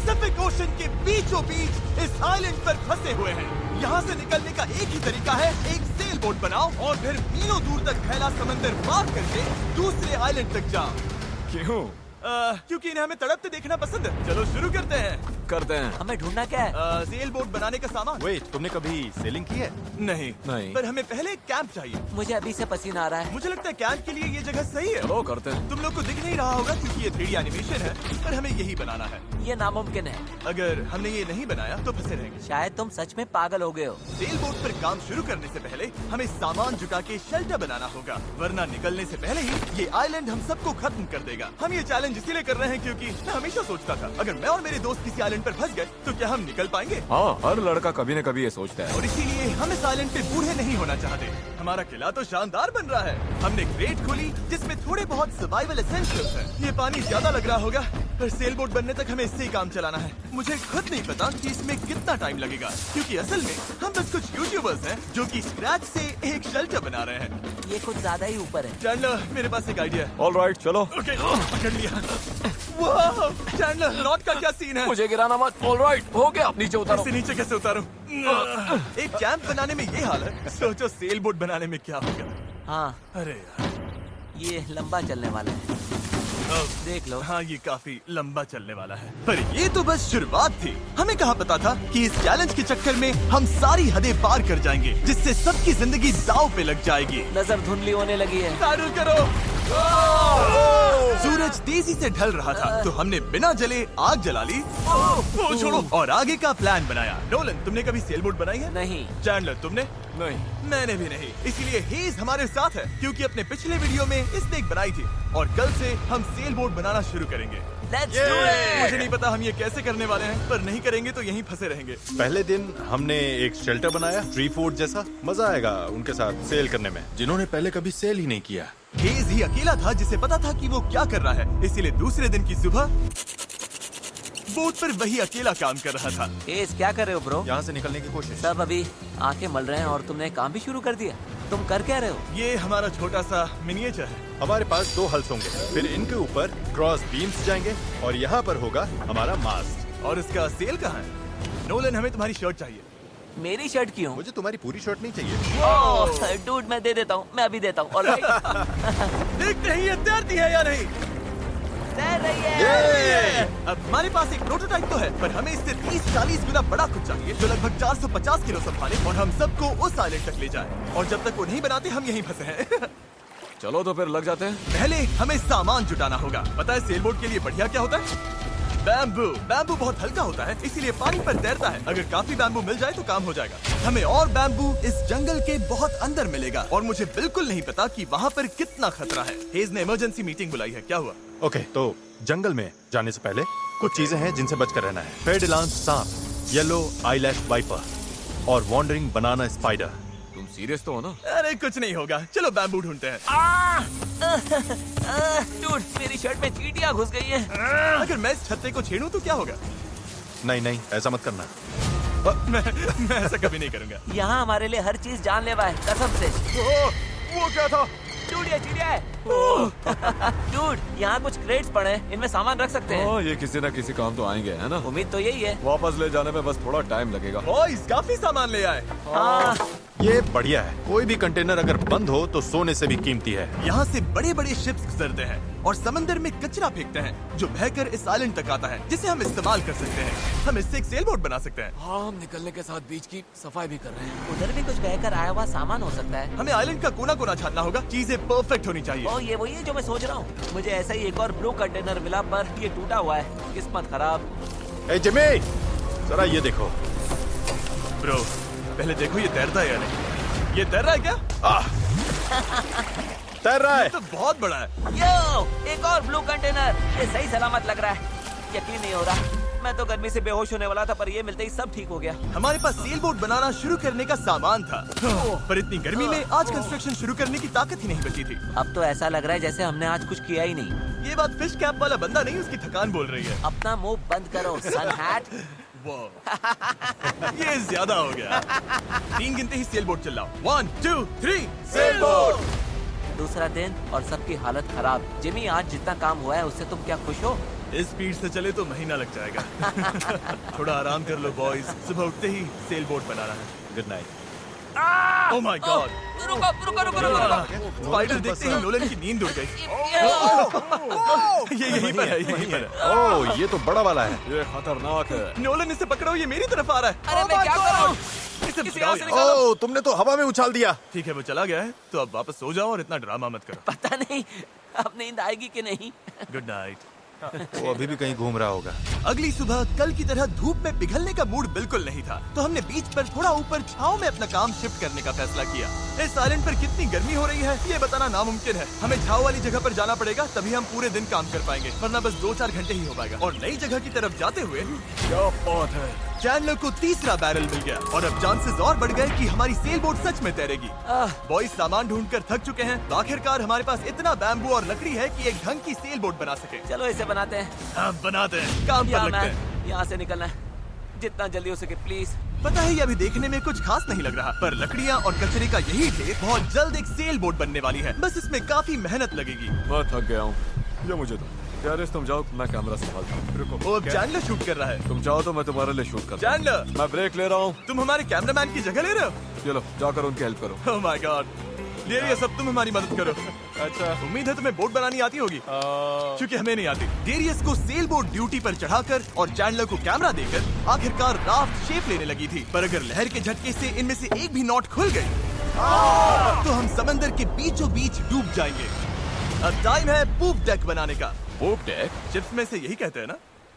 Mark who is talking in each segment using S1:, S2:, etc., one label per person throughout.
S1: Pacific ocean के बीचों बीच इस आइलैंड पर फंसे हुए हैं। यहाँ से निकलने का एक ही तरीका है, एक सेल बोट बनाओ और फिर मीलों दूर तक फैला समंदर पार करके दूसरे आइलैंड तक जाओ।
S2: क्यों?
S1: क्योंकि इन्हें हमें तड़पते देखना पसंद है। चलो शुरू करते हैं।
S3: हमें ढूंढना क्या है?
S1: सेल बोट बनाने का सामान।
S4: वेट, तुमने कभी सेलिंग की है?
S1: नहीं
S2: नहीं।
S1: पर हमें पहले एक कैंप चाहिए।
S3: मुझे अभी से पसीना आ रहा है।
S1: मुझे लगता है कैंप के लिए ये जगह सही है।
S2: चलो करते हैं।
S1: तुम लोग को दिख नहीं रहा होगा क्योंकि ये 3D एनिमेशन है, पर हमें यही बनाना है।
S3: ये नामुमकिन है।
S1: अगर हमने ये नहीं बनाया तो फंसे रहेंगे।
S3: शायद तुम सच में पागल हो गए हो।
S1: सेल बोट पर काम शुरू करने से पहले हमें सामान जुटा के शेल्टर बनाना होगा, वरना निकलने से पहले ही ये आइलैंड हम सबको खत्म कर देगा। हम ये चैलेंज इसीलिए कर रहे हैं क्योंकि मैं हमेशा सोचता था अगर मैं और मेरे दोस्त किसी आइलैंड पर फंस गए तो क्या हम निकल पाएंगे।
S2: हाँ, हर लड़का कभी न कभी ये सोचता है।
S1: और इसीलिए हम इस आइलैंड पे बूढ़े नहीं होना चाहते। हमारा किला तो शानदार बन रहा है। हमने क्रेट खोली जिसमें थोड़े बहुत सर्वाइवल एसेंशियल्स हैं। ये पानी ज्यादा लग रहा होगा, पर सेल बोट बनने तक हमें इससे ही काम चलाना है। मुझे खुद नहीं पता कि इसमें कितना टाइम लगेगा, क्योंकि असल में हम बस कुछ यूट्यूबर्स हैं जो कि स्क्रैच से एक शेल्टर बना रहे हैं।
S3: ये कुछ ज्यादा ही ऊपर है।
S1: चैंडलर, मेरे पास एक आइडिया है।
S2: ऑलराइट, चलो।
S1: ओके, पकड़ लिया। वाह, चैंडलर, नॉट का क्या सीन है?
S2: मुझे गिराना मत। ऑलराइट, हो गया, नीचे उतारो।
S1: इससे नीचे कैसे उतारूं? एक कैंप बनाने में ये हाल है, सोचो सेल बोट बनाने में क्या होगा।
S3: हाँ,
S1: अरे यार,
S3: ये लंबा चलने वाला है। देख लो।
S1: हाँ, ये काफी लंबा चलने वाला है। पर ये तो बस शुरुआत थी। हमें कहाँ पता था कि इस चैलेंज के चक्कर में हम सारी हदें पार कर जाएंगे, जिससे सबकी जिंदगी दांव पे लग जाएगी।
S3: नजर धुंधली होने लगी है।
S1: तारुल करो। सूरज तेजी से ढल रहा था तो हमने बिना जले आग जला ली। वो छोड़ो, और आगे का प्लान बनाया। नोलन, तुमने कभी सेल बोट बनाई है?
S3: नहीं।
S1: चैंडलर, तुमने?
S2: नहीं।
S1: मैंने भी नहीं। इसीलिए हेज हमारे साथ है, क्योंकि अपने पिछले वीडियो में इसने एक बनाई थी और कल से हम सेल बोट बनाना शुरू करेंगे।
S3: Let's do it!
S1: मुझे नहीं पता हम ये कैसे करने वाले हैं, पर नहीं करेंगे तो यहीं फंसे रहेंगे।
S4: पहले दिन हमने एक शेल्टर बनाया, ट्री फोर्ट जैसा। मजा आएगा उनके साथ सेल करने में, जिन्होंने पहले कभी सेल ही नहीं किया।
S1: हेज ही अकेला था जिसे पता था कि वो क्या कर रहा है, इसीलिए दूसरे दिन की सुबह बोट पर वही अकेला काम कर रहा था।
S3: एस, क्या कर रहे हो ब्रो?
S4: यहाँ से निकलने की कोशिश।
S3: सब अभी आंखें मल रहे हैं और तुमने काम भी शुरू कर दिया। तुम कर क्या रहे हो?
S1: ये हमारा छोटा सा मिनिएचर है।
S4: हमारे पास 2 हल्स होंगे, फिर इनके ऊपर क्रॉस बीम्स जाएंगे और यहाँ पर होगा हमारा मास्ट।
S1: और इसका सेल कहाँ है? नोलन, हमें तुम्हारी शर्ट चाहिए।
S3: मेरी शर्ट क्यों?
S4: मुझे तुम्हारी पूरी शर्ट नहीं चाहिए।
S3: डूड, मैं दे देता हूँ, मैं अभी देता हूँ। ऑलराइट।
S1: देखते हैं ये तैरती है या नहीं।
S3: तैर रही है।
S1: अब हमारे पास एक प्रोटोटाइप तो है, पर हमें इससे 30-40 गुना बड़ा कुछ चाहिए जो लगभग 450 किलो संभाले और हम सबको उस आइलैंड तक ले जाए। और जब तक वो नहीं बनाते हम यहीं फंसे हैं।
S2: चलो तो फिर लग जाते हैं।
S1: पहले हमें सामान जुटाना होगा। पता है सेल बोट के लिए बढ़िया क्या होता है? बैम्बू। बैम्बू बहुत हल्का होता है, इसीलिए पानी पर तैरता है। अगर काफी बैम्बू मिल जाए तो काम हो जाएगा। हमें और बैम्बू इस जंगल के बहुत अंदर मिलेगा और मुझे बिल्कुल नहीं पता कि वहाँ पर कितना खतरा है। हेज ने इमरजेंसी मीटिंग बुलाई है, क्या हुआ?
S4: ओके, तो जंगल में जाने से पहले कुछ चीजें हैं जिनसे बचकर रहना है। फेडिलांस सांप, येलो आईलैश वाइपर और वॉन्डरिंग बनाना स्पाइडर।
S2: तुम सीरियस तो हो ना?
S1: अरे कुछ नहीं होगा, चलो बैम्बू ढूंढते हैं।
S3: डूड, मेरी शर्ट में चींटियां घुस गई हैं।
S1: अगर मैं इस छत्ते को छेड़ूं तो क्या होगा?
S4: नहीं नहीं, ऐसा मत करना।
S1: मैं ऐसा कभी नहीं करूंगा।
S3: यहाँ हमारे लिए हर चीज जानलेवा है, कसम से।
S1: वो क्या था?
S3: डूड, ये चिड़िया है। डूड, यहाँ कुछ क्रेट्स पड़े हैं, इनमें सामान रख सकते हैं।
S2: ये किसी न किसी काम तो आएंगे, है ना?
S3: उम्मीद तो यही है।
S2: वापस ले जाने में बस थोड़ा टाइम लगेगा।
S1: बॉयज, काफी सामान ले आए।
S3: हाँ।
S4: ये बढ़िया है। कोई भी कंटेनर अगर बंद हो तो सोने से भी कीमती है।
S1: यहाँ से बड़े बड़े शिप्स गुजरते हैं और समंदर में कचरा फेंकते हैं जो बहकर इस आइलैंड तक आता है, जिसे हम इस्तेमाल कर सकते हैं। हम इससे एक सेल बोट बना सकते हैं।
S2: हाँ, हम निकलने के साथ बीच की सफाई भी कर रहे हैं।
S3: उधर भी कुछ बहकर आया हुआ सामान हो सकता है।
S1: हमें आइलैंड का कोना कोना छानना होगा, चीजें परफेक्ट होनी चाहिए।
S3: ओ, ये वही है जो मैं सोच रहा हूँ। मुझे ऐसा ही एक और ब्लू कंटेनर मिला, पर ये टूटा हुआ है। किस्मत खराब।
S4: ए जिमी, जरा ये देखो।
S1: ब्रो, पहले देखो ये तैरता है या नहीं। ये तैर रहा है क्या?
S4: तैर रहा है।
S1: तो बहुत बड़ा है।
S3: यो, एक और ब्लू कंटेनर। ये सही सलामत लग रहा है। यकीन नहीं हो रहा। मैं तो गर्मी से बेहोश होने वाला था, पर ये मिलते ही सब ठीक हो गया।
S1: हमारे पास सेल बोट बनाना शुरू करने का सामान था, पर इतनी गर्मी में आज कंस्ट्रक्शन शुरू करने की ताकत ही नहीं बची थी।
S3: अब तो ऐसा लग रहा है जैसे हमने आज कुछ किया ही नहीं।
S1: ये बात फिश कैप वाला बंदा नहीं, उसकी थकान बोल रही है।
S3: अपना मुंह बंद करो, सन हैट।
S1: ये ज्यादा हो गया। 3 गिनते ही सेल बोट चिल्लाओ। 1 2 3 sail boat.
S3: दूसरा दिन और सबकी हालत खराब। जिमी, आज जितना काम हुआ है उससे तुम क्या खुश हो?
S1: इस स्पीड से चले तो महीना लग जाएगा। थोड़ा आराम कर लो बॉयज, सुबह उठते ही सेल बोट बनाना है।
S4: Good night.
S1: Oh my God,
S3: रुको रुको रुको रुको
S1: स्पाइडर देखते ही नोलन की नींद उड़ गई। ये यहीं पर है, यहीं पर है।
S4: ओह, ये तो बड़ा वाला है।
S2: ये खतरनाक है।
S1: नोलन इसे पकड़ो, ये मेरी तरफ आ रहा है।
S3: अरे मैं क्या करूं?
S1: इसे
S3: किसी
S1: भगाओ
S3: और से
S1: यहाँ।
S3: निकालो।
S4: ओह, तुमने तो हवा में उछाल दिया।
S1: ठीक है, वो चला गया है, तो अब वापस सो जाओ और इतना ड्रामा मत करो।
S3: पता नहीं अब नींद आएगी कि नहीं।
S1: Good night.
S4: वो अभी भी कहीं घूम रहा होगा।
S1: अगली सुबह कल की तरह धूप में पिघलने का मूड बिल्कुल नहीं था, तो हमने बीच पर थोड़ा ऊपर छांव में अपना काम शिफ्ट करने का फैसला किया। इस आइलैंड पर कितनी गर्मी हो रही है ये बताना नामुमकिन है। हमें छांव वाली जगह पर जाना पड़ेगा, तभी हम पूरे दिन काम कर पाएंगे, वरना बस 2-4 घंटे ही हो पाएगा। और नई जगह की तरफ जाते हुए
S2: क्या बात है।
S1: चैंडलर को तीसरा बैरल मिल गया और अब चांसेस और बढ़ गए कि हमारी सेल बोट सच में तैरेगी। बॉयज सामान ढूंढकर थक चुके हैं, तो आखिरकार हमारे पास इतना बैम्बू और लकड़ी है कि एक ढंग की सेल बोट बना सके।
S3: चलो इसे बनाते हैं।
S1: हाँ, बनाते हैं, काम पर लगते हैं।
S3: यहाँ से निकलना है जितना जल्दी हो सके प्लीज।
S1: पता है ये अभी देखने में कुछ खास नहीं लग रहा, पर लकड़ियाँ और कचरे का यही ढेर बहुत जल्द एक सेल बोट बनने वाली है। बस इसमें काफी मेहनत लगेगी।
S2: मैं थक गया हूँ, ये मुझे दो। गैरेज तुम जाओ, मैं कैमरा संभालता हूँ। रुको,
S1: वो अब चैंडलर शूट कर रहा है।
S2: तुम चाहो तो मैं तुम्हारे लिए शूट करता हूँ।
S1: चैंडलर,
S2: मैं ब्रेक ले रहा हूँ।
S1: तुम हमारे कैमरामैन की जगह ले रहे हो?
S2: चलो जाकर उनकी हेल्प करो।
S1: ओह माय गॉड, ये सब तुम हमारी मदद करो। अच्छा, उम्मीद है तुम्हें बोट बनानी आती होगी, क्योंकि हमें नहीं आती। डेरियस को सेल बोट ड्यूटी पर चढ़ाकर और चैंडलर को कैमरा देकर आखिरकार राफ्ट शेप लेने लगी थी, पर अगर लहर के झटके से इनमें से एक भी नॉट खुल गई तो हम समंदर के बीचों बीच डूब जाएंगे। अब टाइम है पूप डेक बनाने का।
S2: पूप डेक?
S1: चिप्स में से यही कहते हैं ना?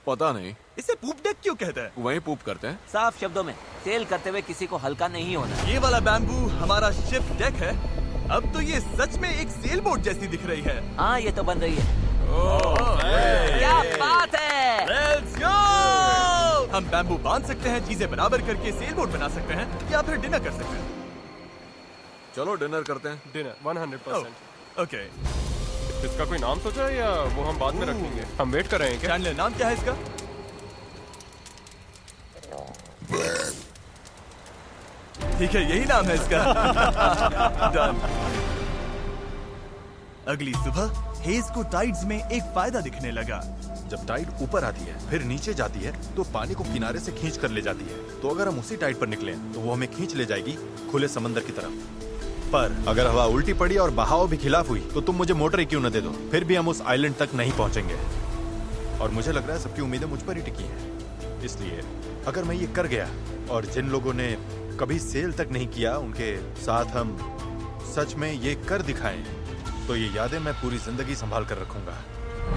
S2: पता नहीं,
S1: इसे पूप डेक क्यों कहते हैं?
S2: वहीं पूप करते हैं।
S3: साफ शब्दों में, सेल करते हुए किसी को हल्का नहीं होना।
S1: ये वाला बैम्बू हमारा शिप डेक है। अब तो ये सच में एक सेल बोट जैसी दिख रही है।
S3: हाँ ये तो बन रही है। क्या बात है।
S1: Let's go! हम बैम्बू बांध सकते हैं, चीजें बराबर करके सेल बोट बना सकते हैं, या फिर डिनर कर सकते हैं।
S2: चलो डिनर करते हैं।
S5: डिनर 100%।
S1: ओके,
S5: इसका कोई नाम सोचा है या वो हम बाद में रखेंगे? हम वेट कर रहे हैं क्या?
S1: चैंडलर नाम क्या है इसका? ठीक है, यही नाम है इसका। Done. अगली सुबह हेज को टाइड्स में एक फायदा दिखने लगा।
S4: जब टाइड ऊपर आती है फिर नीचे जाती है तो पानी को किनारे से खींच कर ले जाती है। तो अगर हम उसी टाइड पर निकलें तो वो हमें खींच ले जाएगी खुले समंदर की तरफ। पर अगर हवा उल्टी पड़ी और बहाव भी खिलाफ हुई तो तुम मुझे मोटर ही क्यों न दे दो, फिर भी हम उस आइलैंड तक नहीं पहुंचेंगे। और मुझे लग रहा है सबकी उम्मीदें मुझ पर ही टिकी हैं। इसलिए अगर मैं ये कर गया और जिन लोगों ने कभी सेल तक नहीं किया उनके साथ हम सच में ये कर दिखाएं, तो ये यादें मैं पूरी जिंदगी संभाल कर रखूंगा।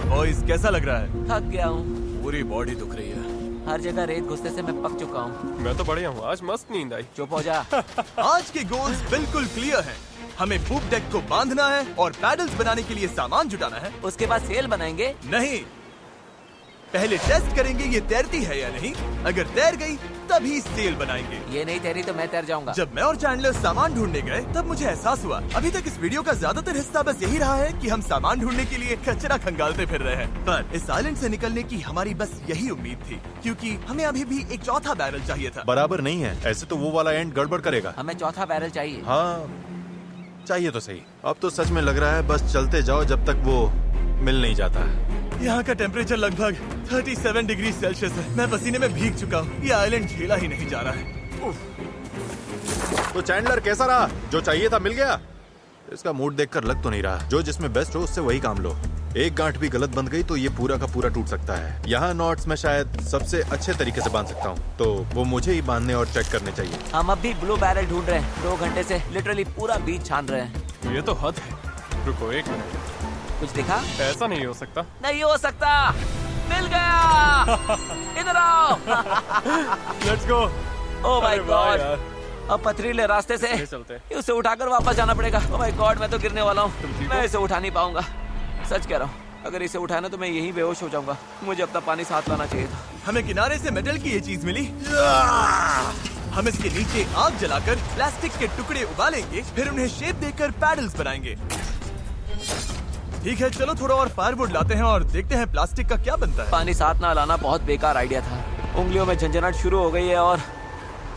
S1: बॉयज कैसा लग रहा है?
S3: थक गया हूँ,
S2: पूरी बॉडी दुख रही है।
S3: हर जगह रेत घुसने से मैं पक चुका हूँ।
S5: मैं तो बढ़िया हूँ, आज मस्त नींद आई।
S3: चुप हो जा।
S1: आज के गोल्स बिल्कुल क्लियर हैं। हमें पूप डेक को बांधना है और पैडल्स बनाने के लिए सामान जुटाना है।
S3: उसके बाद सेल बनाएंगे।
S1: नहीं, पहले टेस्ट करेंगे ये तैरती है या नहीं। अगर तैर गई तभी सेल बनाएंगे।
S3: ये नहीं तैरी तो मैं तैर जाऊंगा।
S1: जब मैं और चैंडलर सामान ढूंढने गए तब मुझे एहसास हुआ अभी तक इस वीडियो का ज्यादातर हिस्सा बस यही रहा है कि हम सामान ढूंढने के लिए कचरा खंगालते फिर रहे हैं। पर इस आइलैंड से निकलने की हमारी बस यही उम्मीद थी, क्योंकि हमें अभी भी एक चौथा बैरल चाहिए था।
S4: बराबर नहीं है, ऐसे तो वो वाला एंड गड़बड़ करेगा।
S3: हमें चौथा बैरल चाहिए।
S4: हाँ चाहिए तो सही। अब तो सच में लग रहा है बस चलते जाओ जब तक वो मिल नहीं जाता।
S1: यहाँ का टेम्परेचर लगभग 37 डिग्री सेल्सियस है। मैं पसीने में भीग चुका हूँ। ये आइलैंड झेला ही नहीं जा रहा है।
S4: तो चैंडलर कैसा रहा? जो चाहिए था मिल गया? इसका मूड देखकर लग तो नहीं रहा। जो जिसमें बेस्ट हो उससे वही काम लो। एक गांठ भी गलत बंध गई तो ये पूरा का पूरा टूट सकता है। यहाँ नॉट्स में शायद सबसे अच्छे तरीके से बांध सकता हूँ, तो वो मुझे ही बांधने और चेक करने चाहिए।
S3: हम अब भी ब्लू बैरल ढूंढ रहे हैं। 2 घंटे से लिटरली पूरा बीच छान रहे हैं।
S5: ये तो हद है। रुको 1 मिनट,
S3: कुछ दिखा?
S5: ऐसा नहीं हो सकता।
S3: नहीं हो सकता। मिल गया। इधर आओ।
S5: Let's go.
S3: ओह माय
S5: अरे वाह
S3: गॉड।
S5: यार।
S3: अब पथरीले रास्ते से
S5: चले चलते हैं।
S3: उसे उठाकर वापस जाना पड़ेगा। ओह माय गॉड, मैं तो गिरने वाला
S5: तुम
S3: हूँ।
S5: ठीक
S3: मैं
S5: हो?
S3: इसे उठा नहीं पाऊंगा। सच कह रहा हूँ, अगर इसे उठाना तो मैं यहीं बेहोश हो जाऊंगा। मुझे अपना पानी साथ लाना चाहिए था।
S1: हमें किनारे से मेटल की ये चीज मिली। हम इसके नीचे आग जलाकर प्लास्टिक के टुकड़े उबालेंगे, फिर उन्हें शेप देकर पैडल्स बनाएंगे। ठीक है, चलो थोड़ा और फायरवुड लाते हैं और देखते हैं प्लास्टिक का क्या बनता है।
S3: पानी साथ ना लाना बहुत बेकार आइडिया था। उंगलियों में झंझनाहट शुरू हो गई है और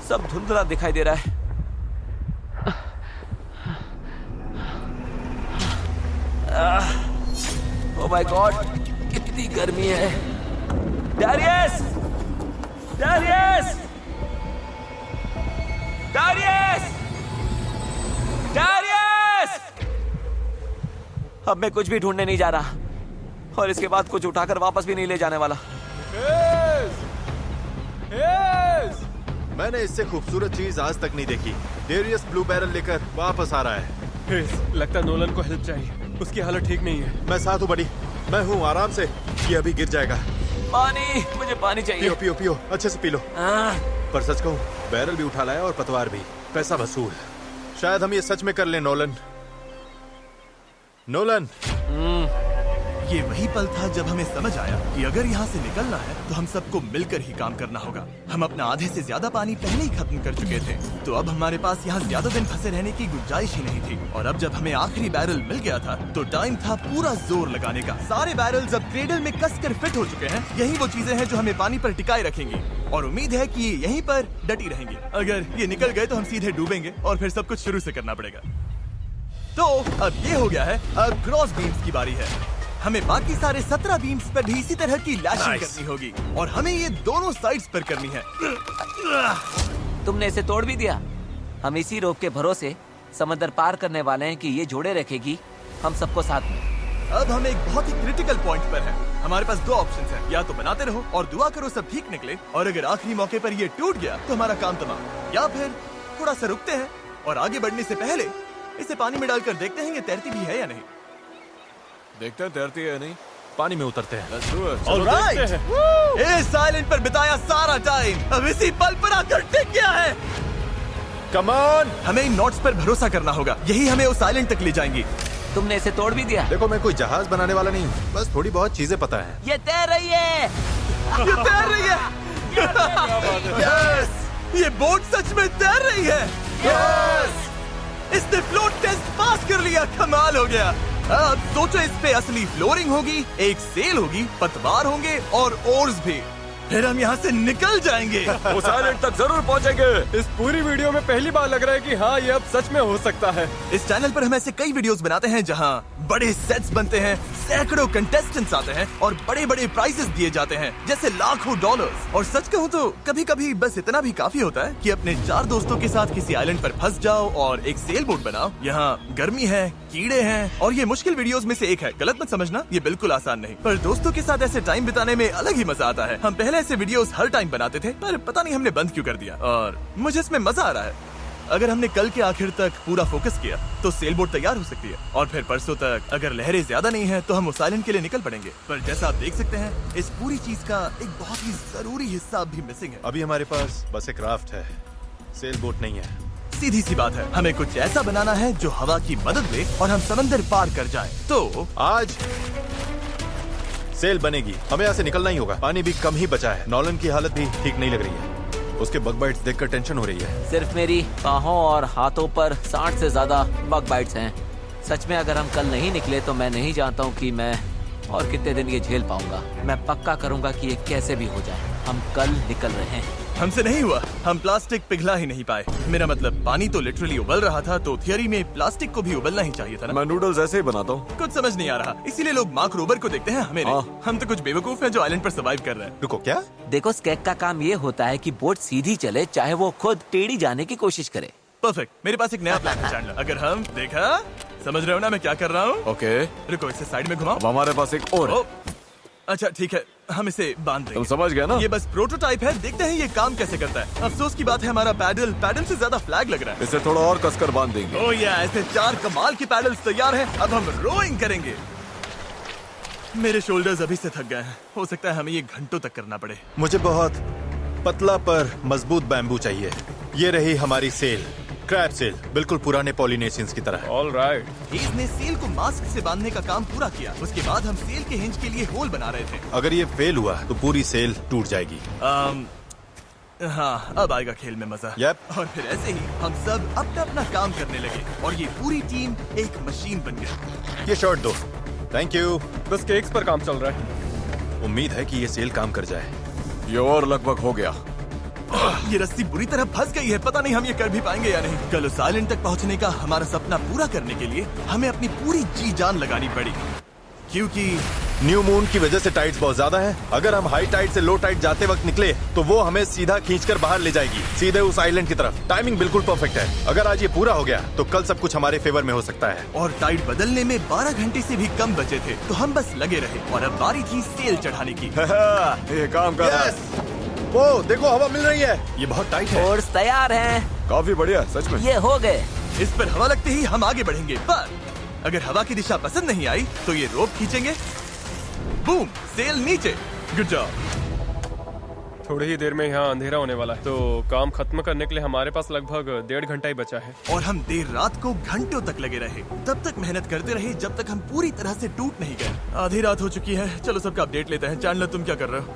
S3: सब धुंधला दिखाई दे रहा है। ओह माय गॉड, कितनी कितनी गर्मी है। डैरियस! डैरियस! डैरियस! डैरियस! अब मैं कुछ भी ढूंढने नहीं जा रहा और इसके बाद कुछ उठाकर वापस भी नहीं ले जाने वाला।
S4: मैंने इससे खूबसूरत चीज आज तक नहीं देखी। डेरियस ब्लू बैरल लेकर वापस आ रहा है।
S5: लगता है नोलन को हेल्प चाहिए, उसकी हालत ठीक नहीं है।
S4: मैं साथ हूँ बड़ी, मैं हूँ, आराम से। ये अभी गिर जाएगा।
S3: पानी, मुझे पानी चाहिए।
S4: पियो पियो पियो, अच्छे से पी लो। पर सच कहूँ, बैरल भी उठा लाया और पतवार भी, पैसा वसूल। शायद हम ये सच में कर लें नोलन। नोलन,
S1: ये वही पल था जब हमें समझ आया कि अगर यहाँ से निकलना है तो हम सबको मिलकर ही काम करना होगा। हम अपना आधे से ज्यादा पानी पहले ही खत्म कर चुके थे, तो अब हमारे पास यहाँ ज्यादा दिन फंसे रहने की गुंजाइश ही नहीं थी। और अब जब हमें आखिरी बैरल मिल गया था तो टाइम था पूरा जोर लगाने का। सारे बैरल्स अब क्रेडल में कसकर फिट हो चुके हैं। यही वो चीजें हैं जो हमें पानी पर टिकाए रखेंगी और उम्मीद है कि ये यहीं पर डटी रहेंगी। अगर ये निकल गए तो हम सीधे डूबेंगे और फिर सब कुछ शुरू से करना पड़ेगा। तो अब ये हो गया है, अब क्रॉस बीम्स की बारी है। हमें बाकी सारे 17 बीम्स पर भी इसी तरह की लैशिंग करनी होगी और हमें ये दोनों साइड्स पर करनी है।
S3: तुमने इसे तोड़ भी दिया। हम इसी रोप के भरोसे समंदर पार करने वाले हैं कि ये जोड़े रखेगी हम सबको साथ में।
S1: अब हम एक बहुत ही क्रिटिकल पॉइंट पर हैं। हमारे पास दो ऑप्शंस हैं, या तो बनाते रहो और दुआ करो सब ठीक निकले, और अगर आखिरी मौके पर ये टूट गया तो हमारा काम तमाम। या फिर थोड़ा सा रुकते हैं और आगे बढ़ने से पहले इसे पानी में डालकर देखते हैं ये तैरती भी है या नहीं।
S2: देखते हैं तैरती है या नहीं।
S4: पानी में उतरते हैं।
S2: Let's do it.
S1: All
S2: चलो
S1: right.
S2: देखते हैं।
S1: इस आइलैंड पर बिताया सारा टाइम अब इसी पल पर आकर टिक गया है।
S4: Come on.
S1: हमें इन नोट्स पर भरोसा करना होगा, यही हमें उस आइलैंड तक ले जाएंगी।
S3: तुमने इसे तोड़ भी दिया।
S4: देखो, मैं कोई जहाज बनाने वाला नहीं हूँ, बस थोड़ी बहुत चीजें पता है।
S3: ये तैर रही है।
S1: ये तैर रही है। यस, ये बोट सच में तैर रही है। यस, इसने फ्लोट टेस्ट पास कर लिया। कमाल हो गया। अब सोचो, इस पे असली फ्लोरिंग होगी, एक सेल होगी, पतवार होंगे और ओर्स भी। फिर हम यहाँ से निकल जाएंगे।
S2: उस आइलैंड तक जरूर पहुंचेंगे।
S5: इस पूरी वीडियो में पहली बार लग रहा है कि हाँ, ये अब सच में हो सकता है।
S1: इस चैनल पर हम ऐसे कई वीडियोस बनाते हैं जहाँ बड़े सेट्स बनते हैं, सैकड़ों कंटेस्टेंट्स आते हैं और बड़े बड़े प्राइजेस दिए जाते हैं, जैसे लाखों डॉलर्स। और सच कहूँ तो कभी कभी बस इतना भी काफी होता है कि अपने 4 दोस्तों के साथ किसी आइलैंड पर फंस जाओ और एक सेल बोट बनाओ। यहाँ गर्मी है, कीड़े हैं और ये मुश्किल वीडियोस में से एक है। गलत मत समझना, ये बिल्कुल आसान नहीं, पर दोस्तों के साथ ऐसे टाइम बिताने में अलग ही मजा आता है। हम पहले ऐसे वीडियोस हर टाइम बनाते थे, पर पता नहीं हमने बंद क्यों कर दिया, और मुझे इसमें मजा आ रहा है। अगर हमने कल के आखिर तक पूरा फोकस किया तो सेल बोट तैयार हो सकती है, और फिर परसों तक अगर लहरें ज्यादा नहीं है तो हम उस आइलैंड के लिए निकल पड़ेंगे। पर जैसा आप देख सकते हैं, इस पूरी चीज का एक बहुत ही जरूरी हिस्सा भी मिसिंग है।
S4: अभी हमारे पास बस एक राफ्ट है, सेल बोट नहीं है।
S1: सीधी सी बात है, हमें कुछ ऐसा बनाना है जो हवा की मदद ले और हम समंदर पार कर जाएं। तो
S4: आज सेल बनेगी, हमें यहाँ से निकलना ही होगा। पानी भी कम ही बचा है। नॉलन की हालत भी ठीक नहीं लग रही है, उसके बग बाइट्स देखकर टेंशन हो रही है।
S3: सिर्फ मेरी बाहों और हाथों पर 60 से ज्यादा बग बाइट्स हैं। सच में अगर हम कल नहीं निकले तो मैं नहीं जानता हूँ कि मैं और कितने दिन ये झेल पाऊंगा। मैं पक्का करूंगा कि ये कैसे भी हो जाए। हम कल निकल रहे हैं।
S1: हमसे नहीं हुआ, हम प्लास्टिक पिघला ही नहीं पाए। मेरा मतलब पानी तो लिटरली उबल रहा था, तो थियरी में प्लास्टिक को भी उबलना ही चाहिए था ना।
S2: मैं नूडल्स ऐसे ही बनाता हूँ।
S1: कुछ समझ नहीं आ रहा, इसीलिए लोग मार्क रोबर को देखते हैं, हमें नहीं।
S2: हाँ।
S1: हम तो कुछ बेवकूफ हैं जो आइलैंड पर सर्वाइव कर रहे हैं।
S4: रुको, क्या?
S3: देखो, स्केक का काम ये होता है कि बोट सीधी चले, चाहे वो खुद टेढ़ी जाने की कोशिश करे।
S1: परफेक्ट, मेरे पास एक नया प्लान है चैंडलर। अगर हम देखा, समझ रहे हो ना मैं क्या कर रहा हूँ?
S2: ओके,
S1: रुको, इसे साइड में घुमाओ।
S2: अब हमारे पास एक और है।
S1: ओ, अच्छा ठीक है, हम इसे बांध
S2: तुम
S1: देंगे।
S2: समझ गए ना?
S1: ये बस प्रोटोटाइप है, देखते हैं ये काम कैसे करता है। अफसोस की बात है, हमारा पैडल से ज्यादा फ्लैग लग रहा है।
S2: इसे थोड़ा और कसकर बांध देंगे।
S1: ओह या, ऐसे 4 कमाल की पैडल्स तैयार हैं। अब हम रोइंग करेंगे। मेरे शोल्डर्स अभी से थक गए हैं, हो सकता है हमें ये घंटों तक करना पड़े।
S4: मुझे बहुत पतला पर मजबूत बैम्बू चाहिए। ये रही हमारी सेल, क्रैब सेल, बिल्कुल पुराने पॉलिनेशियंस की तरह।
S5: All right.
S1: हेज ने सेल को मास्क से बांधने का काम पूरा किया। उसके बाद हम सेल के हिंज के लिए होल बना रहे थे।
S4: अगर ये फेल हुआ तो पूरी सेल टूट जाएगी।
S1: हाँ, अब आएगा खेल में मजा।
S4: Yep.
S1: और फिर ऐसे ही हम सब अपना अपना काम करने लगे और ये पूरी टीम एक मशीन बन गई।
S4: ये शॉट दो, थैंक यू।
S5: बस केक्स पर काम चल रहा है।
S4: उम्मीद है कि ये सेल काम कर जाए।
S2: ये और लगभग हो गया।
S1: ये रस्सी बुरी तरह फंस गई है, पता नहीं हम ये कर भी पाएंगे या नहीं। कल उस आइलैंड तक पहुंचने का हमारा सपना पूरा करने के लिए हमें अपनी पूरी जी जान लगानी पड़ी, क्योंकि
S4: न्यू मून की वजह से टाइड्स बहुत ज्यादा हैं। अगर हम हाई टाइड से लो टाइड जाते वक्त निकले तो वो हमें सीधा खींचकर बाहर ले जाएगी, सीधे उस आइलैंड की तरफ। टाइमिंग बिल्कुल परफेक्ट है। अगर आज ये पूरा हो गया तो कल सब कुछ हमारे फेवर में हो सकता है।
S1: और टाइड बदलने में 12 घंटे से भी कम बचे थे, तो हम बस लगे रहे और अब बारी थी सेल चढ़ाने की।
S2: ये काम कर रहा है।
S4: Yes! वो देखो, हवा मिल रही है। ये बहुत टाइट है।
S3: फोर्स तैयार हैं।
S2: काफी बढ़िया, सच में।
S3: ये हो गए।
S1: इस पर हवा लगते ही हम आगे बढ़ेंगे, पर अगर हवा की दिशा पसंद नहीं आई तो ये रोप खींचेंगे। बूम, सेल नीचे। Good job.
S5: थोड़ी ही देर में यहाँ अंधेरा होने वाला है, तो काम खत्म करने के लिए हमारे पास लगभग 1.5 घंटा ही बचा है।
S1: और हम देर रात को घंटों तक लगे रहे, तब तक मेहनत करते रहे जब तक हम पूरी तरह से टूट नहीं गए। आधी रात हो चुकी है, चलो सबका अपडेट लेते हैं। चैंडलर, तुम क्या कर रहे हो?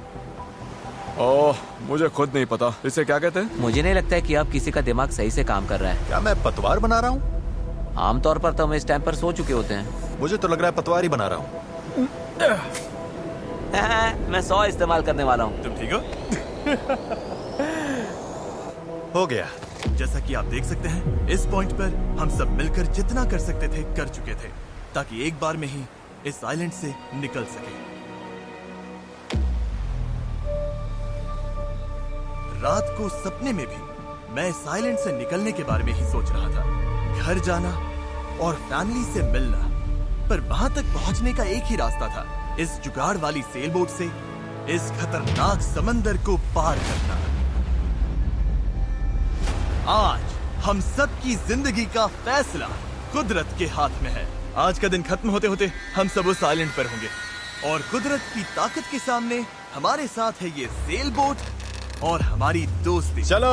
S2: ओह, मुझे खुद नहीं पता इसे क्या कहते हैं।
S3: मुझे नहीं लगता है कि अब किसी का दिमाग सही से काम कर रहा है।
S4: क्या मैं पतवार बना रहा हूँ?
S3: आमतौर पर तो हम इस टाइम पर सो चुके होते हैं।
S4: मुझे तो लग रहा है पतवार ही बना रहा हूँ।
S3: मैं 100 इस्तेमाल करने वाला हूँ।
S1: तुम ठीक हो?
S4: हो गया।
S1: जैसा कि आप देख सकते हैं, इस पॉइंट पर हम सब मिलकर जितना कर सकते थे कर चुके थे, ताकि एक बार में ही इस आइलैंड से निकल सके। रात को सपने में भी मैं इस आइलैंड से निकलने के बारे में ही सोच रहा था। घर जाना और फैमिली से मिलना, पर वहां तक पहुंचने का एक ही रास्ता था, इस जुगाड़ वाली सेल बोट से इस खतरनाक समंदर को पार करना। आज हम सब की जिंदगी का फैसला कुदरत के हाथ में है। आज का दिन खत्म होते होते हम सब उस आइलैंड पर होंगे, और कुदरत की ताकत के सामने हमारे साथ है ये सेल बोट और हमारी दोस्ती।
S4: चलो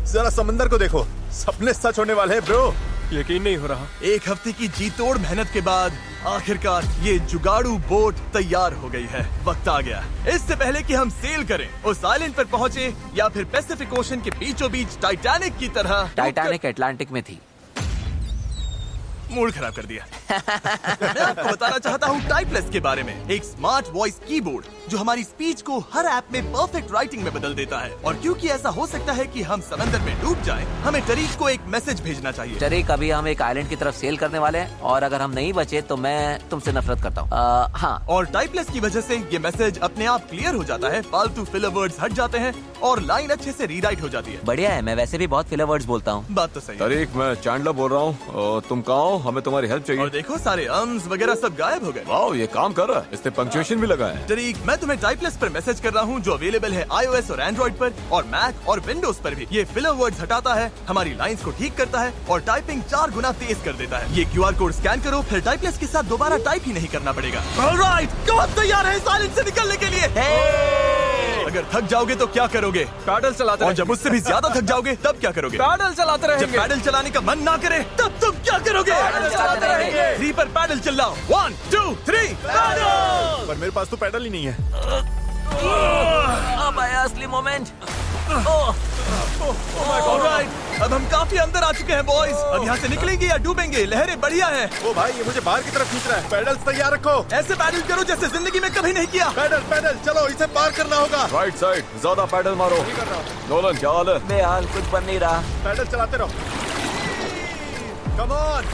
S4: जरा समंदर को देखो, सपने सच होने वाले हैं ब्रो।
S5: यकीन नहीं हो रहा।
S1: एक हफ्ते की जी तोड़ मेहनत के बाद आखिरकार ये जुगाड़ू बोट तैयार हो गई है। वक्त आ गया, इससे पहले कि हम सेल करें, उस आइलैंड पर पहुंचे या फिर पैसिफिक ओशन के बीचों बीच टाइटैनिक की तरह।
S3: टाइटैनिक अटलांटिक में थी।
S1: मूड खराब कर दिया। मैं आपको बताना चाहता हूँ टाइपलेस के बारे में, एक स्मार्ट वॉइस कीबोर्ड जो हमारी स्पीच को हर ऐप में परफेक्ट राइटिंग में बदल देता है। और क्योंकि ऐसा हो सकता है कि हम समंदर में डूब जाएं, हमें टरीक को एक मैसेज भेजना चाहिए।
S3: टरीक, अभी हम एक आइलैंड की तरफ सेल करने वाले हैं, और अगर हम नहीं बचे तो मैं तुमसे नफरत करता हूँ। हाँ।
S1: और टाइपलेस की वजह से ये मैसेज अपने आप क्लियर हो जाता है, फालतू फिलर वर्ड्स हट जाते हैं और लाइन अच्छे से रीराइट हो जाती है।
S3: बढ़िया है, मैं वैसे भी बहुत फिलर वर्ड्स बोलता हूँ।
S1: बात तो सही है।
S2: तारीक, मैं चैंडलर बोल रहा हूँ। तुम कहाँ हो? हमें तुम्हारी हेल्प चाहिए।
S1: और देखो, सारे अम्स वगैरह सब गायब हो गए।
S2: वाओ, ये काम कर रहा है। इसने पंक्चुएशन भी लगा है।
S1: टरीक, मैं तुम्हें टाइपलेस पर मैसेज कर रहा हूँ जो अवेलेबल है iOS और एंड्रॉइड पर, और मैक और विंडोज पर भी। ये फिलर वर्ड्स हटाता है, हमारी लाइंस को ठीक करता है और टाइपिंग 4 गुना तेज कर देता है। ये QR कोड स्कैन करो, फिर टाइपलेस के साथ दोबारा टाइप ही नहीं करना पड़ेगा। ऑलराइट, कब तैयार है इस आइलैंड से निकलने के लिए? अगर थक जाओगे तो क्या करोगे?
S5: पैडल चलाते
S1: और
S5: रहेंगे।
S1: जब उससे भी ज्यादा थक जाओगे तब क्या करोगे?
S5: पैडल चलाते
S1: जब
S5: रहेंगे।
S1: पैडल चलाने का मन ना करे तब तुम क्या करोगे?
S3: पैडल चलाते रहेंगे।
S1: 3 पर पैडल चिल्लाओ। 1 2 3 पैडल।
S4: पर मेरे पास तो पैडल ही नहीं है।
S3: अब आया असली मोमेंट।
S1: ऑलराइट, अब हम काफी अंदर आ चुके हैं बॉयज। अब यहाँ से निकलेंगे या डूबेंगे? लहरें बढ़िया हैं।
S4: ओ भाई, ये मुझे बाहर की तरफ खींच रहा है। पैडल्स तैयार रखो।
S1: ऐसे पैडल करो जैसे जिंदगी में कभी नहीं किया।
S4: पैडल पैडल, चलो इसे पार करना होगा।
S2: राइट साइड, ज्यादा पैडल मारो। नोलन, क्या हाल है?
S3: बेहाल, कुछ बन नहीं रहा।
S4: पैडल चलाते रहो। Come on,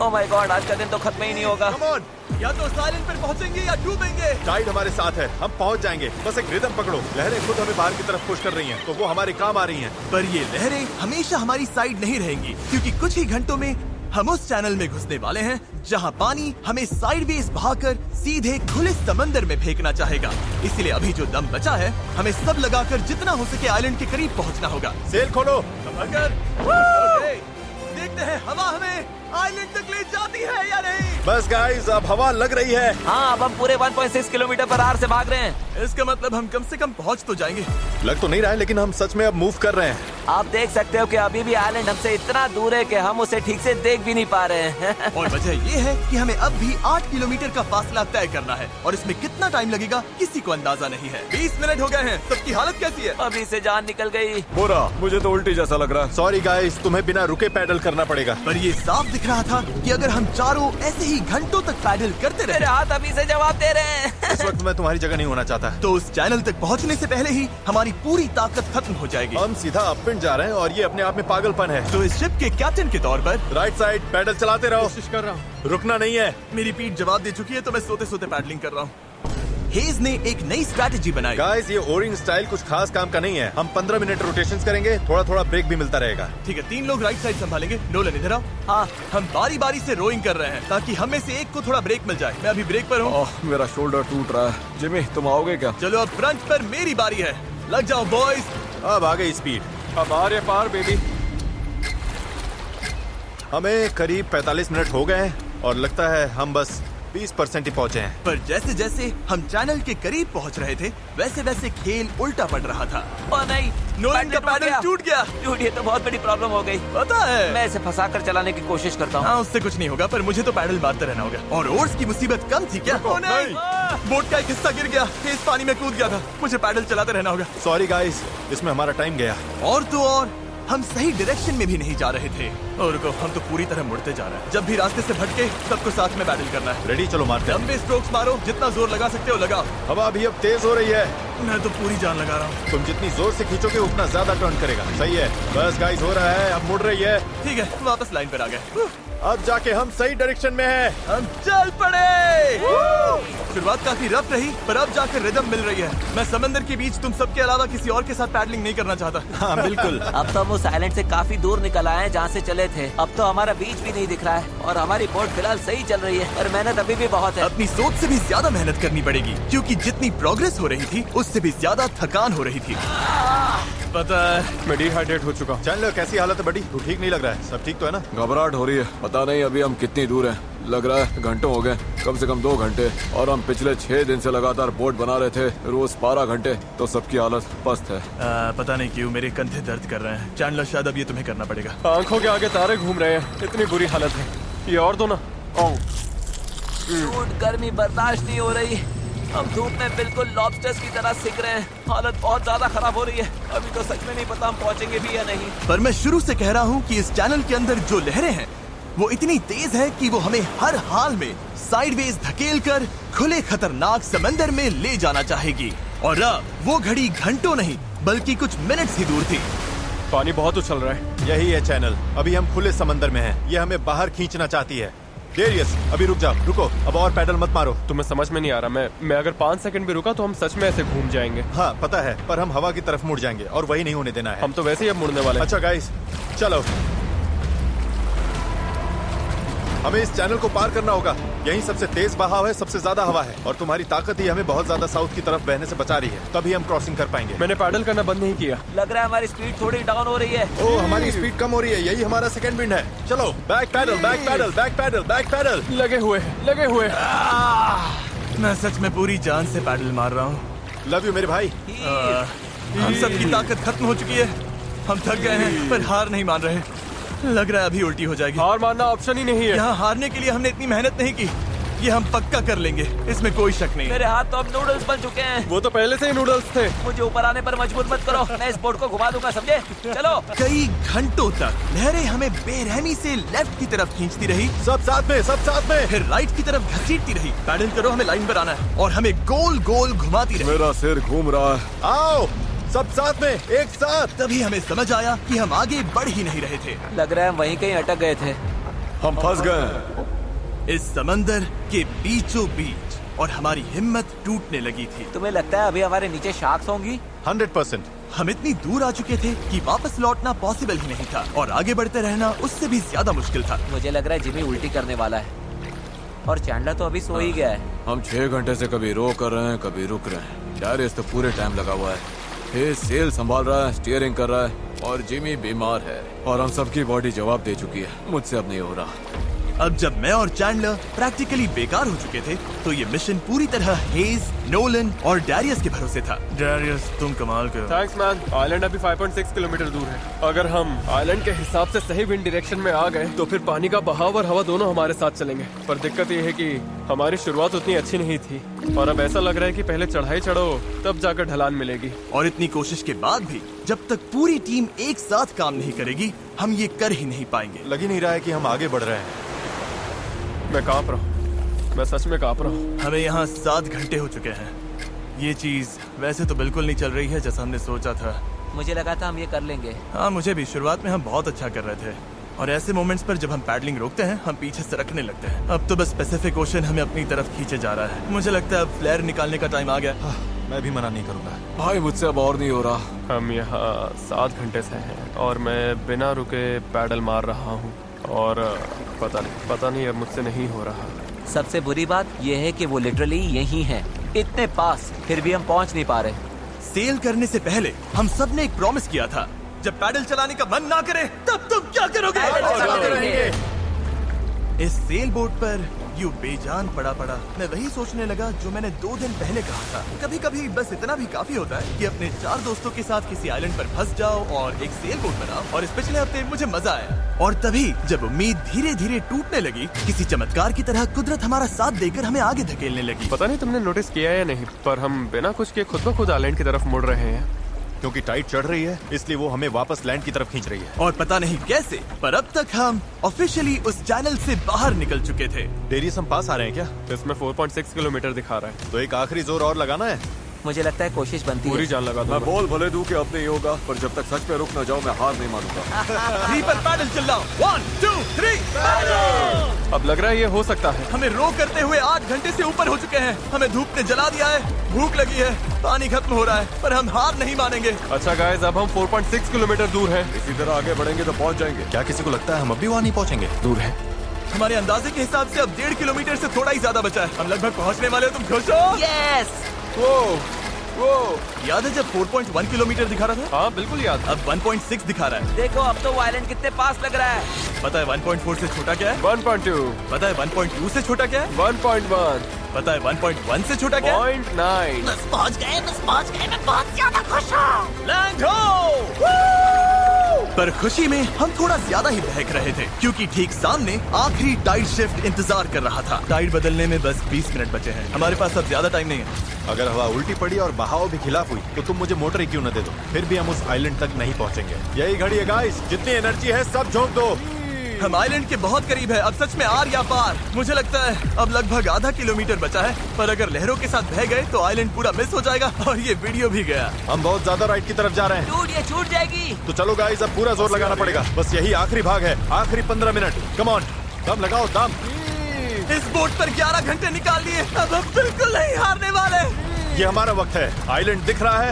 S3: oh my God, आज का दिन तो खत्म ही नहीं होगा।
S4: Come on.
S1: या तो साइलेंट पर पहुँचेंगे या डूबेंगे।
S4: टाइड हमारे साथ है, हम पहुंच जाएंगे। बस एक रिदम पकड़ो। लहरें खुद हमें बाहर की तरफ पुश कर रही हैं, तो वो हमारे काम आ रही हैं।
S1: पर ये लहरें हमेशा हमारी साइड नहीं रहेंगी, क्योंकि कुछ ही घंटों में हम उस चैनल में घुसने वाले हैं जहां पानी हमें साइडवेज बहाकर सीधे खुले समंदर में फेंकना चाहेगा। इसलिए अभी जो दम बचा है, हमें सब लगाकर जितना हो सके आइलैंड के करीब पहुंचना होगा।
S4: सेल खोलो।
S1: ओके, देखते हैं हवा हमें आइलैंड तक ले जाती है या नहीं।
S4: बस गाइस, अब हवा लग रही है।
S3: हाँ, अब हम पूरे 1.6 किलोमीटर पर आवर से भाग रहे हैं।
S1: इसका मतलब हम कम से कम पहुंच तो जाएंगे।
S4: लग तो नहीं रहा है, लेकिन हम सच में अब मूव कर रहे हैं।
S3: आप देख सकते हो कि अभी भी आइलैंड हमसे इतना दूर है कि हम उसे ठीक से देख भी नहीं पा रहे हैं।
S1: और वजह ये है कि हमें अब भी 8 किलोमीटर का फासला तय करना है, और इसमें कितना टाइम लगेगा किसी को अंदाजा नहीं है। 20 मिनट हो गए हैं। सबकी हालत कैसी है?
S3: अभी से जान निकल गई।
S2: बुरा, मुझे तो उल्टी जैसा लग रहा है।
S4: सॉरी गाइस, तुम्हें बिना रुके पैडल करना पड़ेगा।
S1: पर ये साफ दिख रहा था कि अगर हम चारों ऐसे ही घंटों तक पैडल करते
S3: मेरे
S1: रहे
S3: हाथ अभी से जवाब दे रहे हैं।
S4: इस वक्त मैं तुम्हारी जगह नहीं होना चाहता।
S1: तो उस चैनल तक पहुंचने से पहले ही हमारी पूरी ताकत खत्म हो जाएगी।
S4: हम सीधा अपविंड जा रहे हैं और ये अपने आप में पागलपन है।
S1: तो इस शिप के कैप्टन के तौर पर
S4: राइट साइड पैडल चलाते रहो,
S5: कोशिश कर रहा हूँ।
S4: रुकना नहीं है।
S1: मेरी पीठ जवाब दे चुकी है, तो मैं सोते सोते पैडलिंग कर रहा हूँ। हेज ने एक नई स्ट्रैटेजी बनाई।
S4: गाइस, ये ओरिंग स्टाइल कुछ खास काम का नहीं है। हम 15 मिनट रोटेशंस करेंगे, थोड़ा थोड़ा ब्रेक भी मिलता रहेगा।
S1: ठीक है, 3 लोग राइट साइड संभालेंगे। नोलन इधर आओ।
S3: हाँ,
S1: हम बारी बारी से रोइंग कर रहे हैं ताकि हम में से एक को थोड़ा ब्रेक मिल जाए। मैं अभी ब्रेक पर हूँ।
S2: ओह, मेरा शोल्डर टूट रहा है। जिमी, तुम आओगे क्या?
S1: चलो अब फ्रंट पर मेरी बारी है। लग जाओ बॉयज।
S4: अब आ गई स्पीड।
S5: अब आ रहे पार बेबी।
S4: हमें करीब 45 मिनट हो गए हैं और लगता है हम बस 20% ही पहुंचे हैं।
S1: पर जैसे जैसे हम चैनल के करीब पहुंच रहे थे, वैसे वैसे खेल उल्टा पड़ रहा था।
S3: ओ नहीं,
S1: नोलन का पैडल टूट गया।
S3: टूट, ये तो बहुत बड़ी प्रॉब्लम हो गई।
S1: पता है,
S3: मैं इसे फंसा कर चलाने की कोशिश करता हूँ।
S1: हाँ, उससे कुछ नहीं होगा, पर मुझे तो पैडल मारते रहना होगा। और ओर्स की मुसीबत कम थी क्या? ओ नहीं, बोट का एक हिस्सा गिर गया। इस पानी में कूद गया था। मुझे पैडल चलाते रहना होगा।
S4: सॉरी गाइस, इसमें हमारा टाइम गया।
S1: और तो और हम सही डायरेक्शन में भी नहीं जा रहे थे। और रुको, हम तो पूरी तरह मुड़ते जा रहे हैं। जब भी रास्ते से भटके, सबको साथ में पैडल करना है।
S4: रेडी, चलो मारते हैं।
S1: लंबे स्ट्रोक्स मारो, जितना जोर लगा सकते हो लगाओ।
S4: हवा भी अब तेज हो रही है।
S1: मैं तो पूरी जान लगा रहा हूँ।
S4: तुम जितनी जोर से खींचोगे उतना ज्यादा टर्न करेगा। सही है, बस गाइस हो रहा है, अब मुड़ रही है।
S1: ठीक है, वापस लाइन पर आ गए।
S4: अब जाके हम सही डायरेक्शन में हैं।
S1: हम चल पड़े। शुरुआत काफी रफ रही, पर अब जाकर रिदम मिल रही है। मैं समंदर के बीच तुम सबके अलावा किसी और के साथ पैडलिंग नहीं करना चाहता।
S4: हाँ बिल्कुल।
S3: अब तो हम उस आइलैंड से काफी दूर निकल आए हैं जहाँ से चले थे। अब तो हमारा बीच भी नहीं दिख रहा है और हमारी बोट फिलहाल सही चल रही है, पर मेहनत अभी भी बहुत है।
S1: अपनी सोच से भी ज्यादा मेहनत करनी पड़ेगी, क्योंकि जितनी प्रोग्रेस हो रही थी उससे भी ज्यादा थकान हो रही थी। पता है,
S5: मैं डिहाइड्रेट हो चुका हूँ।
S4: चैनलर, कैसी हालत है बड़ी? तू ठीक नहीं लग रहा है। सब ठीक तो है ना?
S2: घबराहट हो रही है। पता नहीं अभी हम कितनी दूर हैं। लग रहा है घंटों हो गए, कम से कम 2 घंटे। और हम पिछले 6 दिन से लगातार बोट बना रहे थे, रोज 12 घंटे। तो सबकी हालत पस्त है।
S1: पता नहीं क्यों मेरे कंधे दर्द कर रहे हैं। चैनलर, शायद अब ये तुम्हें करना पड़ेगा।
S5: आंखों के आगे तारे घूम रहे हैं। इतनी बुरी हालत है। ये और दो ना।
S3: शूट, गर्मी बर्दाश्त नहीं हो रही। हम धूप में बिल्कुल लॉबस्टर्स की तरह सिक रहे हैं। हालत बहुत ज्यादा खराब हो रही है। अभी तो सच में नहीं पता हम पहुंचेंगे भी या नहीं।
S1: पर मैं शुरू से कह रहा हूँ कि इस चैनल के अंदर जो लहरें हैं वो इतनी तेज है कि वो हमें हर हाल में साइडवेज धकेल कर खुले खतरनाक समंदर में ले जाना चाहेगी। और अब वो घड़ी घंटों नहीं बल्कि कुछ मिनट्स ही दूर थी।
S5: पानी बहुत उछल रहा है।
S4: यही है चैनल। अभी हम खुले समंदर में हैं। ये हमें बाहर खींचना चाहती है। डेरियस, अभी रुक जाओ। रुको, अब और पैडल मत मारो।
S5: तुम्हें समझ में नहीं आ रहा। मैं अगर 5 सेकंड भी रुका तो हम सच में ऐसे घूम जाएंगे।
S4: हाँ पता है, पर हम हवा की तरफ मुड़ जाएंगे और वही नहीं होने देना है।
S5: हम तो वैसे ही अब मुड़ने वाले हैं।
S4: अच्छा गाइस, चलो। हमें इस चैनल को पार करना होगा। यही सबसे तेज बहाव है, सबसे ज्यादा हवा है और तुम्हारी ताकत ही हमें बहुत ज्यादा साउथ की तरफ बहने से बचा रही है। तभी हम क्रॉसिंग कर पाएंगे।
S5: मैंने पैडल करना बंद नहीं किया।
S3: लग रहा है हमारी स्पीड थोड़ी डाउन हो रही है।
S4: ओह, हमारी स्पीड कम हो रही है। यही हमारा सेकंड विंड है। चलो, back paddle, back paddle, back paddle, back paddle.
S5: लगे हुए।
S1: मैं सच में पूरी जान से पैडल मार रहा हूँ।
S4: लव यू मेरे भाई।
S1: हम सबकी ताकत खत्म हो चुकी है। हम थक गए हैं, पर हार नहीं मान रहे। लग रहा है अभी उल्टी हो जाएगी।
S5: हार मानना ऑप्शन ही नहीं है।
S1: यहाँ हारने के लिए हमने इतनी मेहनत नहीं की। ये हम पक्का कर लेंगे, इसमें कोई शक नहीं।
S3: मेरे हाथ तो अब नूडल्स बन चुके हैं।
S5: वो तो पहले से ही नूडल्स थे।
S3: मुझे ऊपर आने पर मजबूर मत करो, मैं इस बोट को घुमा दूंगा, समझे? चलो।
S1: कई घंटों तक लहरें हमें बेरहमी से लेफ्ट की तरफ खींचती रही,
S4: सब साथ में, सब साथ में।
S1: फिर राइट की तरफ घसीटती रही। पैडल करो, हमें लाइन पर आना है और हमें गोल गोल घुमाती रही।
S2: मेरा सिर घूम रहा है।
S4: आओ सब साथ में, एक साथ।
S1: तभी हमें समझ आया कि हम आगे बढ़ ही नहीं रहे थे।
S3: लग रहा है हम वहीं कहीं अटक गए थे।
S2: हम फंस गए हैं।
S1: इस समंदर के बीचों बीच और हमारी हिम्मत टूटने लगी थी।
S3: तुम्हें लगता है अभी हमारे नीचे शार्क्स होंगी?
S4: 100%।
S1: हम इतनी दूर आ चुके थे कि वापस लौटना पॉसिबल ही नहीं था और आगे बढ़ते रहना उससे भी ज्यादा मुश्किल था।
S3: मुझे लग रहा है जिमी उल्टी करने वाला है और चैंडलर तो अभी सो ही गया है।
S2: हम 6 घंटे से कभी रो कर रहे हैं, कभी रुक रहे हैं। डैरियस तो पूरे टाइम लगा हुआ है। हे सेल संभाल रहा है, स्टीयरिंग कर रहा है और जिमी बीमार है और हम सबकी बॉडी जवाब दे चुकी है। मुझसे अब नहीं हो रहा।
S1: अब जब मैं और चैंडलर प्रैक्टिकली बेकार हो चुके थे तो ये मिशन पूरी तरह हेज, नोलन और डैरियस के भरोसे था। डैरियस, तुम कमाल के हो।
S5: Thanks man. आइलैंड अभी 5.6 किलोमीटर दूर है। अगर हम आइलैंड के हिसाब से सही विंड डायरेक्शन में आ गए तो फिर पानी का बहाव और हवा दोनों हमारे साथ चलेंगे। पर दिक्कत ये है कि हमारी शुरुआत उतनी अच्छी नहीं थी और अब ऐसा लग रहा है कि पहले चढ़ाई चढ़ो तब जाकर ढलान मिलेगी।
S1: और इतनी कोशिश के बाद भी जब तक पूरी टीम एक साथ काम नहीं करेगी हम ये कर ही नहीं पाएंगे।
S4: लग ही नहीं रहा है कि हम आगे बढ़ रहे हैं।
S5: मैं कांप रहा हूँ, मैं सच में कांप रहा हूँ।
S1: हमें यहाँ 7 घंटे हो चुके हैं। ये चीज वैसे तो बिल्कुल नहीं चल रही है जैसा हमने सोचा था।
S3: मुझे लगा था हम ये कर लेंगे।
S1: हाँ, मुझे भी। शुरुआत में हम बहुत अच्छा कर रहे थे और ऐसे मोमेंट्स पर जब हम पैडलिंग रोकते हैं हम पीछे सरकने लगते हैं। अब तो बस पैसिफिक ओशन हमें अपनी तरफ खींचे जा रहा है। मुझे लगता है अब फ्लेयर निकालने का टाइम आ गया।
S4: मैं भी मना नहीं करूंगा।
S2: भाई मुझसे अब और नहीं हो रहा।
S5: हम यहाँ 7 घंटे से हैं और मैं बिना रुके पैडल मार रहा हूँ और पता नहीं अब मुझसे नहीं हो रहा।
S3: सबसे बुरी बात यह है कि वो लिटरली यहीं है, इतने पास, फिर भी हम पहुंच नहीं पा रहे।
S1: सेल करने से पहले हम सब ने एक प्रॉमिस किया था, जब पैडल चलाने का मन ना करे तब तुम क्या करोगे? इस सेल बोट पर यूं बेजान पड़ा मैं वही सोचने लगा जो मैंने 2 दिन पहले कहा था। कभी कभी बस इतना भी काफी होता है कि अपने 4 दोस्तों के साथ किसी आइलैंड पर फंस जाओ और एक सेल बोट बनाओ। और इस पिछले हफ्ते मुझे मजा आया। और तभी जब उम्मीद धीरे धीरे टूटने लगी, किसी चमत्कार की तरह कुदरत हमारा साथ देकर हमें आगे धकेलने लगी।
S5: पता नहीं तुमने नोटिस किया या नहीं, पर हम बिना कुछ किए खुद ब खुद आइलैंड की तरफ मुड़ रहे हैं।
S4: क्योंकि टाइड चढ़ रही है इसलिए वो हमें वापस लैंड की तरफ खींच रही है।
S1: और पता नहीं कैसे, पर अब तक हम ऑफिशियली उस चैनल से बाहर निकल चुके थे।
S4: डेरियस हम पास आ रहे हैं क्या?
S5: इसमें 4.6 किलोमीटर दिखा रहा है।
S4: तो एक आखिरी जोर और लगाना है।
S3: मुझे लगता है कोशिश बनती
S5: पूरी
S3: है।
S5: जान लगा
S2: मैं
S5: दूंगा।
S2: बोल भले दूं कि अब नहीं होगा, पर जब तक सच में रुक न जाओ मैं हार नहीं मानूंगा।
S1: 3 पर पैडल चलाओ। 1 2 3 पैडल।
S5: अब लग रहा है ये हो सकता है।
S1: हमें रो करते हुए 8 घंटे से ऊपर हो चुके हैं। हमें धूप ने जला दिया है, भूख लगी है, पानी खत्म हो रहा है, पर हम हार नहीं मानेंगे।
S5: अच्छा गाइस, अब हम 4.6 किलोमीटर दूर हैं।
S2: इसी तरह आगे बढ़ेंगे तो पहुंच जाएंगे।
S4: क्या किसी को लगता है हम अभी वहाँ नहीं पहुँचेंगे?
S5: दूर है।
S1: हमारे अंदाजे के हिसाब से अब 1.5 किलोमीटर से थोड़ा ही ज्यादा बचा है। हम लगभग पहुंचने वाले हो। तुम खुश हो?
S3: यस।
S1: वो याद है जब 4.1 किलोमीटर दिखा रहा था?
S5: हाँ बिल्कुल याद।
S1: अब 1.6 दिखा रहा है।
S3: देखो अब तो वो आइलैंड कितने पास लग रहा है।
S1: पता है 1.4 से छोटा क्या है?
S5: 1.2,
S1: पता है 1.2 से छोटा क्या है?
S5: 1.1,
S1: पता है 1.1 से छोटा क्या है?
S5: 0.9।
S6: बस पहुंच गए, मैं बहुत ज्यादा खुश हूँ।
S1: लैंड हो! पर खुशी में हम थोड़ा ज्यादा ही बहक रहे थे क्योंकि ठीक सामने आखिरी टाइड शिफ्ट इंतजार कर रहा था। टाइड बदलने में बस 20 मिनट बचे हैं। हमारे पास अब ज्यादा टाइम नहीं है।
S4: अगर हवा उल्टी पड़ी और बहाव भी खिलाफ हुई तो तुम मुझे मोटर ही क्यों न दे दो, फिर भी हम उस आइलैंड तक नहीं पहुंचेंगे। यही घड़ी है गाइस, जितनी एनर्जी है सब झोंक दो।
S1: हम आइलैंड के बहुत करीब है। अब सच में आर या पार। मुझे लगता है अब लगभग आधा किलोमीटर बचा है, पर अगर लहरों के साथ बह गए तो आइलैंड पूरा मिस हो जाएगा और ये वीडियो भी गया।
S4: हम बहुत ज्यादा राइट की तरफ जा रहे हैं।
S3: डूड ये छूट जाएगी।
S4: तो चलो गाइस, अब पूरा जोर लगाना पड़ेगा। बस यही आखिरी भाग है, आखिरी 15 मिनट। कम ऑन, दम लगाओ दम।
S1: इस बोट पर 11 घंटे निकाल लिए। अब हम बिल्कुल नहीं हारने वाले।
S4: ये हमारा वक्त है। आइलैंड दिख रहा है,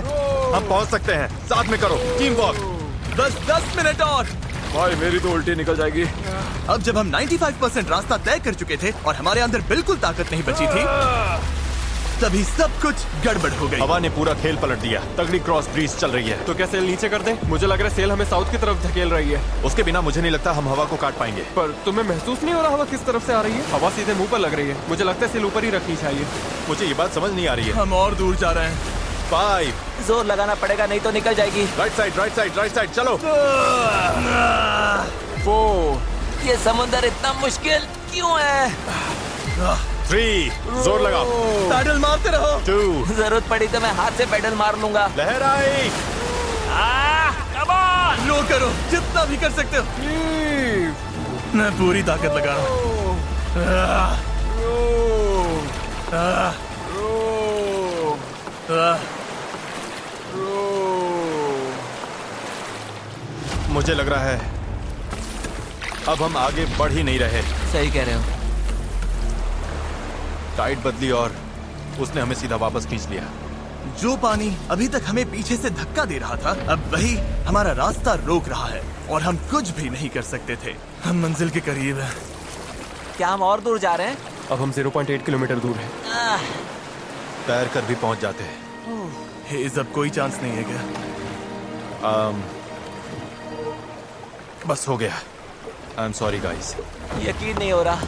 S4: हम पहुंच सकते हैं। साथ में करो, टीम वर्क।
S1: बस 10 मिनट और।
S2: भाई मेरी तो उल्टी निकल जाएगी।
S1: अब जब हम 95% रास्ता तय कर चुके थे और हमारे अंदर बिल्कुल ताकत नहीं बची थी, तभी सब कुछ गड़बड़ हो गई।
S4: हवा ने पूरा खेल पलट दिया। तगड़ी क्रॉस ब्रीज चल रही है।
S5: तो क्या सेल नीचे कर दें? मुझे लग रहा है सेल हमें साउथ की तरफ धकेल रही है।
S4: उसके बिना मुझे नहीं लगता हम हवा को काट पाएंगे।
S5: पर तुम्हें महसूस नहीं हो रहा हवा किस तरफ से आ रही है? हवा सीधे मुंह पर लग रही है। मुझे लगता है सेल ऊपर ही रखनी चाहिए।
S4: मुझे ये बात समझ नहीं आ रही है।
S1: हम और दूर जा रहे हैं।
S4: 5
S3: जोर लगाना पड़ेगा नहीं तो निकल जाएगी।
S4: Right side, right side, right side, चलो।
S5: 4,
S3: ये समुंदर इतना मुश्किल क्यों है?
S4: 3, जोर लगाओ।
S1: पैडल मारते रहो।
S4: 2,
S3: जरूरत पड़ी तो मैं हाथ से पेडल मार लूंगा।
S4: लहर आई।
S3: Come on.
S1: लो करो जितना भी कर सकते हो। मैं पूरी ताकत लगा रहा हूँ।
S4: मुझे लग रहा है अब हम आगे बढ़ ही नहीं रहे।
S3: सही कह रहे हो।
S4: टाइड बदली और उसने हमें सीधा वापस खींच लिया।
S1: जो पानी अभी तक हमें पीछे से धक्का दे रहा था, अब वही हमारा रास्ता रोक रहा है और हम कुछ भी नहीं कर सकते थे। हम मंजिल के करीब हैं।
S3: क्या हम और दूर जा रहे हैं?
S5: अब हम 0.8 किलोमीटर दूर हैं।
S4: तैर कर भी पहुंच जाते हैं।
S1: हेज, अब कोई चांस नहीं है क्या?
S4: बस हो गया। I am sorry guys.
S3: यकीन नहीं हो रहा,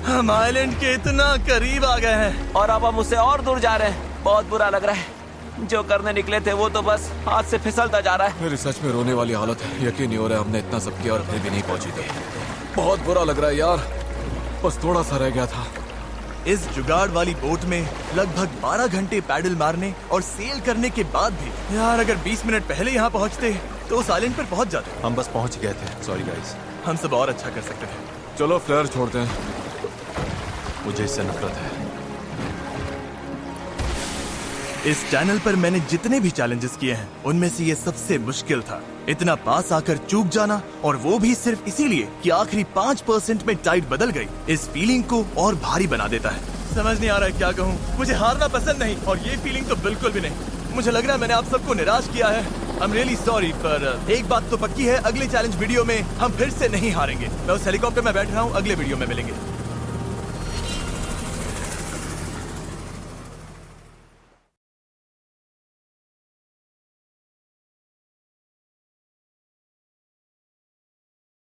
S1: हम आइलैंड के इतना करीब आ गए हैं।
S3: और अब हम उससे और दूर जा रहे हैं। बहुत बुरा लग रहा है। जो करने निकले थे वो तो बस हाथ से फिसलता जा रहा है।
S2: मेरी सच में रोने वाली हालत है। यकीन नहीं हो रहा है हमने इतना सब किया और फिर भी नहीं पहुंची थी। बहुत बुरा लग रहा है यार, बस थोड़ा सा रह गया था।
S1: इस जुगाड़ वाली बोट में लगभग 12 घंटे पैडल मारने और सेल करने के बाद भी यार, अगर 20 मिनट पहले यहाँ पहुँचते तो उस आइलैंड पर पहुँच जाते।
S4: हम बस पहुंच गए थे, सॉरी गाइस।
S1: हम सब और अच्छा कर सकते थे।
S2: चलो फ्लेयर छोड़ते हैं।
S4: मुझे इससे नफरत है।
S1: इस चैनल पर मैंने जितने भी चैलेंजेस किए हैं उनमें से ये सबसे मुश्किल था। इतना पास आकर चूक जाना, और वो भी सिर्फ इसीलिए कि आखिरी 5% में टाइड बदल गई, इस फीलिंग को और भारी बना देता है। समझ नहीं आ रहा है क्या कहूँ। मुझे हारना पसंद नहीं, और ये फीलिंग तो बिल्कुल भी नहीं। मुझे लग रहा है मैंने आप सबको निराश किया है। आई एम रियली सॉरी, पर एक बात तो पक्की है, अगले चैलेंज वीडियो में हम फिर से नहीं हारेंगे। मैं उस हेलीकॉप्टर में बैठ रहा हूँ, अगले वीडियो में मिलेंगे।